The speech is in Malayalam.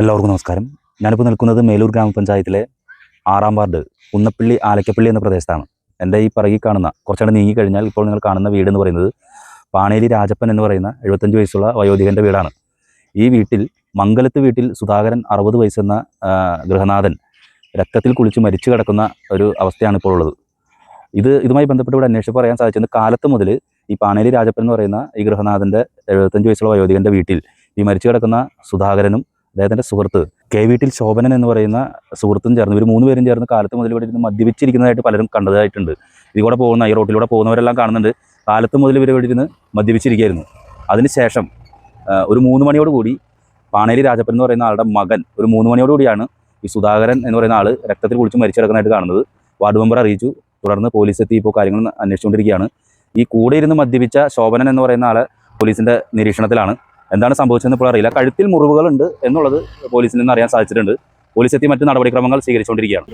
എല്ലാവർക്കും നമസ്കാരം. ഞാനിപ്പോൾ നിൽക്കുന്നത് മേലൂർ ഗ്രാമപഞ്ചായത്തിലെ 6-ാം വാർഡ് കുന്നപ്പള്ളി ആലക്കപ്പള്ളി എന്ന പ്രദേശത്താണ്. എൻ്റെ ഈ പിറകിൽ കാണുന്ന കുറച്ചുകൂടെ നീങ്ങിക്കഴിഞ്ഞാൽ ഇപ്പോൾ നിങ്ങൾ കാണുന്ന വീട് എന്ന് പറയുന്നത് പാണേലി രാജപ്പൻ എന്ന് പറയുന്ന 75 വയസ്സുള്ള വയോധികൻ്റെ വീടാണ്. ഈ വീട്ടിൽ മംഗലത്ത് വീട്ടിൽ സുധാകരൻ 60 വയസ്സെന്ന ഗൃഹനാഥൻ രക്തത്തിൽ കുളിച്ച് മരിച്ചു കിടക്കുന്ന ഒരു അവസ്ഥയാണ് ഇപ്പോൾ ഉള്ളത്. ഇതുമായി ബന്ധപ്പെട്ട് ഇവിടെ അന്വേഷിച്ച് പറയാൻ സാധിച്ചത് കാലത്ത് മുതൽ ഈ പാണേലി രാജപ്പൻ എന്ന് പറയുന്ന ഈ ഗൃഹനാഥൻ്റെ 75 വയസ്സുള്ള വയോധികൻ്റെ വീട്ടിൽ ഈ മരിച്ചു കിടക്കുന്ന സുധാകരനും അദ്ദേഹത്തിൻ്റെ സുഹൃത്ത് വീട്ടിൽ ശോഭനൻ എന്ന് പറയുന്ന സുഹൃത്തും ചേർന്ന് ഇവർ 3 പേരും ചേർന്ന് കാലത്ത് മുതൽ ഇവിടെ ഇരുന്ന് മദ്യപിച്ചിരിക്കുന്നതായിട്ട് പലരും കണ്ടതായിട്ടുണ്ട്. ഇതിലൂടെ പോകുന്ന ഈ റോട്ടിലൂടെ പോകുന്നവരെല്ലാം കാണുന്നുണ്ട്. കാലത്ത് മുതൽ ഇവർ ഇവിടെ ഇരുന്ന് മദ്യപിച്ചിരിക്കുകയായിരുന്നു. അതിനുശേഷം ഒരു 3 മണിയോടുകൂടി പാണേലി രാജപ്പൻ എന്ന് പറയുന്ന ആളുടെ മകൻ ഒരു 3 മണിയോടുകൂടിയാണ് ഈ സുധാകരൻ എന്ന് പറയുന്ന ആൾ രക്തത്തിൽ കുളിച്ച് മരിച്ചു കിടക്കുന്നതായിട്ട് കാണുന്നത്. വാർഡ് മെമ്പർ അറിയിച്ചു. തുടർന്ന് പോലീസ് എത്തി ഇപ്പോൾ കാര്യങ്ങൾ അന്വേഷിച്ചുകൊണ്ടിരിക്കുകയാണ്. ഈ കൂടെ ഇരുന്ന് മദ്യപിച്ച ശോഭനൻ എന്ന് പറയുന്ന ആളെ പോലീസിൻ്റെ നിരീക്ഷണത്തിലാണ്. എന്താണ് സംഭവിച്ചതെന്ന് ഇപ്പോൾ അറിയില്ല. കഴുത്തിൽ മുറിവുകളുണ്ട് എന്നുള്ളത് പോലീസിൽ നിന്ന് അറിയാൻ സാധിച്ചിട്ടുണ്ട്. പോലീസ് എത്തി മറ്റ് നടപടിക്രമങ്ങൾ സ്വീകരിച്ചുകൊണ്ടിരിക്കുകയാണ്.